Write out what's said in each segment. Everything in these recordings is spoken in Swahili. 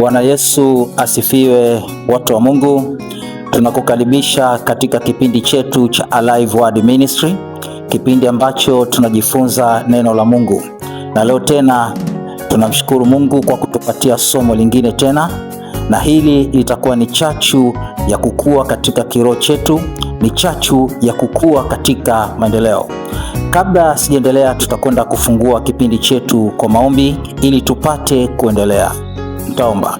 Bwana Yesu asifiwe, watu wa Mungu. Tunakukaribisha katika kipindi chetu cha Alive Word Ministry, kipindi ambacho tunajifunza neno la Mungu. Na leo tena tunamshukuru Mungu kwa kutupatia somo lingine tena, na hili litakuwa ni chachu ya kukua katika kiroho chetu, ni chachu ya kukua katika maendeleo. Kabla sijaendelea, tutakwenda kufungua kipindi chetu kwa maombi ili tupate kuendelea. Nitaomba.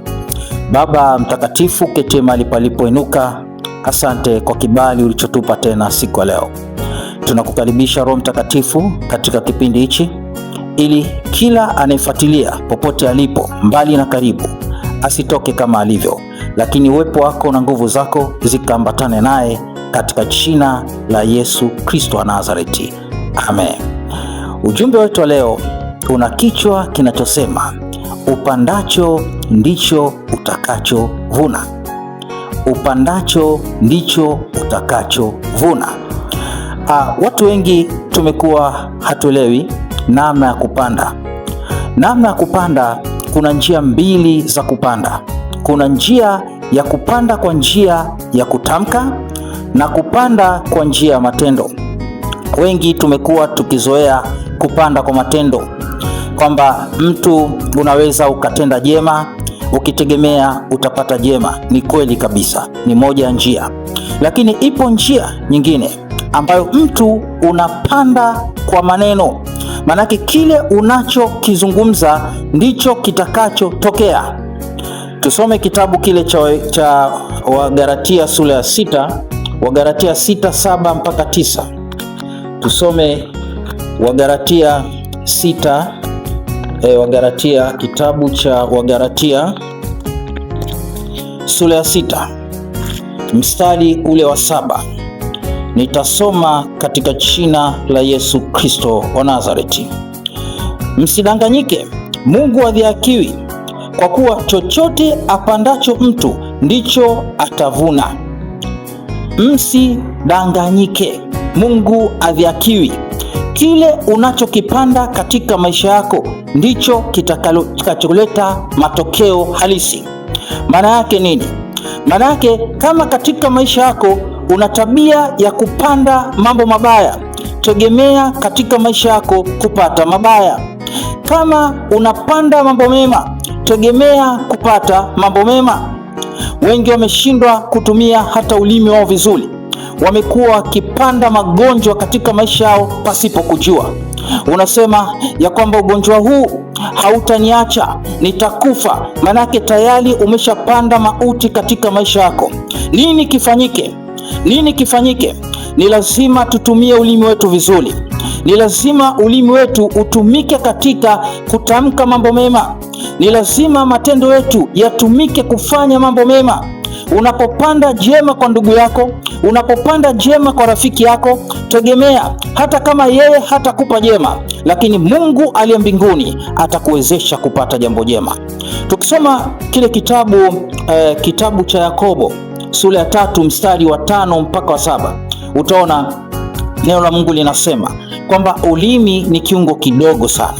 Baba mtakatifu, kete mahali palipoinuka, asante kwa kibali ulichotupa tena siku ya leo. Tunakukaribisha Roho Mtakatifu katika kipindi hichi, ili kila anayefuatilia popote alipo, mbali na karibu, asitoke kama alivyo, lakini uwepo wako na nguvu zako zikaambatane naye, katika jina la Yesu Kristo wa Nazareti. Amen. Ujumbe wetu leo una kichwa kinachosema upandacho ndicho utakachovuna. Upandacho ndicho utakachovuna. Watu wengi tumekuwa hatuelewi namna ya kupanda. Namna ya kupanda, kuna njia mbili za kupanda. Kuna njia ya kupanda kwa njia ya kutamka na kupanda kwa njia ya matendo. Wengi tumekuwa tukizoea kupanda kwa matendo, kwamba mtu unaweza ukatenda jema ukitegemea utapata jema. Ni kweli kabisa, ni moja ya njia. Lakini ipo njia nyingine ambayo mtu unapanda kwa maneno. Manake kile unachokizungumza ndicho kitakachotokea. Tusome kitabu kile cha Wagalatia sura ya 6, Wagalatia 6:7 mpaka 9. Tusome Wagalatia 6, Wagalatia, kitabu cha Wagalatia sura ya 6 mstari ule wa 7. Nitasoma katika jina la Yesu Kristo wa Nazareti. Msidanganyike, Mungu hadhihakiwi, kwa kuwa chochote apandacho mtu ndicho atavuna. Msidanganyike, Mungu hadhihakiwi. Kile unachokipanda katika maisha yako ndicho kitakacholeta matokeo halisi. Maana yake nini? Maana yake, kama katika maisha yako una tabia ya kupanda mambo mabaya, tegemea katika maisha yako kupata mabaya. Kama unapanda mambo mema, tegemea kupata mambo mema. Wengi wameshindwa kutumia hata ulimi wao vizuri. Wamekuwa wakipanda magonjwa katika maisha yao pasipo kujua. Unasema ya kwamba ugonjwa huu hautaniacha, nitakufa. Manake tayari umeshapanda mauti katika maisha yako. Nini kifanyike? Nini kifanyike? Ni lazima tutumie ulimi wetu vizuri. Ni lazima ulimi wetu utumike katika kutamka mambo mema. Ni lazima matendo yetu yatumike kufanya mambo mema. Unapopanda jema kwa ndugu yako, unapopanda jema kwa rafiki yako, tegemea hata kama yeye hatakupa jema, lakini Mungu aliye mbinguni atakuwezesha kupata jambo jema. Tukisoma kile kitabu cha Yakobo sura ya 3 mstari wa 5 mpaka wa 7, utaona neno la Mungu linasema kwamba ulimi ni kiungo kidogo sana,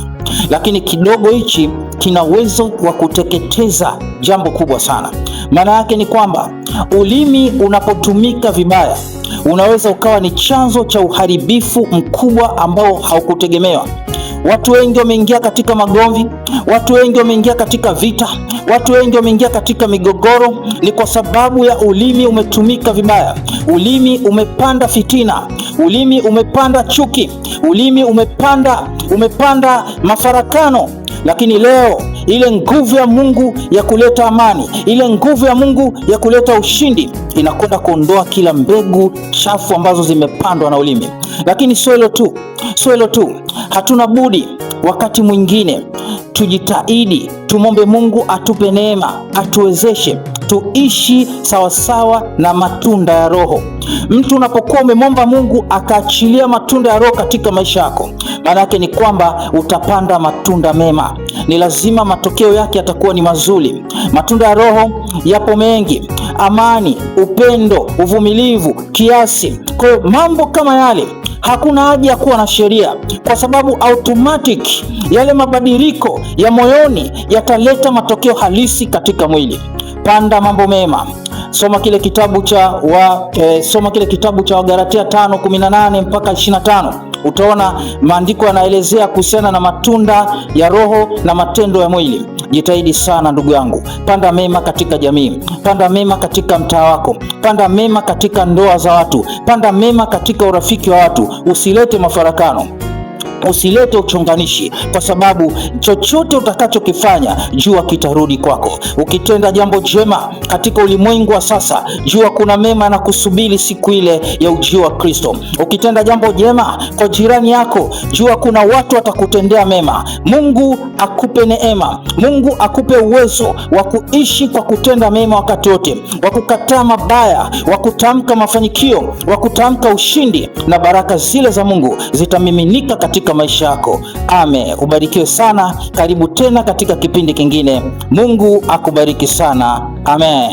lakini kidogo hichi kina uwezo wa kuteketeza jambo kubwa sana. Maana yake ni kwamba ulimi unapotumika vibaya, unaweza ukawa ni chanzo cha uharibifu mkubwa ambao haukutegemewa. Watu wengi wameingia katika magomvi, watu wengi wameingia katika vita, watu wengi wameingia katika migogoro, ni kwa sababu ya ulimi umetumika vibaya. Ulimi umepanda fitina, ulimi umepanda chuki, ulimi umepanda mafarakano. Lakini leo ile nguvu ya Mungu ya kuleta amani, ile nguvu ya Mungu ya kuleta ushindi inakwenda kuondoa kila mbegu chafu ambazo zimepandwa na ulimi. Lakini sio hilo tu, hatuna budi wakati mwingine tujitahidi, tumombe Mungu atupe neema, atuwezeshe tuishi sawasawa na matunda ya Roho. Mtu unapokuwa umemomba Mungu akaachilia matunda ya Roho katika maisha yako, maana yake ni kwamba utapanda matunda mema. Ni lazima matokeo yake yatakuwa ni mazuri. Matunda ya Roho yapo mengi: amani, upendo, uvumilivu, kiasi. Kwa hiyo mambo kama yale Hakuna haja ya kuwa na sheria, kwa sababu automatic yale mabadiliko ya moyoni yataleta matokeo halisi katika mwili. Panda mambo mema. Soma kile kitabu cha Wagalatia 5:18 mpaka 25. Utaona maandiko yanaelezea kuhusiana na matunda ya Roho na matendo ya mwili. Jitahidi sana ndugu yangu, panda mema katika jamii, panda mema katika mtaa wako, panda mema katika ndoa za watu, panda mema katika urafiki wa watu. Usilete mafarakano, usilete uchonganishi, kwa sababu chochote utakachokifanya jua kitarudi kwako. Ukitenda jambo jema katika ulimwengu wa sasa, jua kuna mema na kusubiri siku ile ya ujio wa Kristo. Ukitenda jambo jema kwa jirani yako, jua kuna watu watakutendea mema. Mungu akupe neema, Mungu akupe uwezo wa kuishi kwa kutenda mema wakati wote, wa kukataa mabaya, wa kutamka mafanikio, wa kutamka ushindi, na baraka zile za Mungu zitamiminika katika maisha yako. Amen. Ubarikiwe sana. Karibu tena katika kipindi kingine. Mungu akubariki sana. Amen.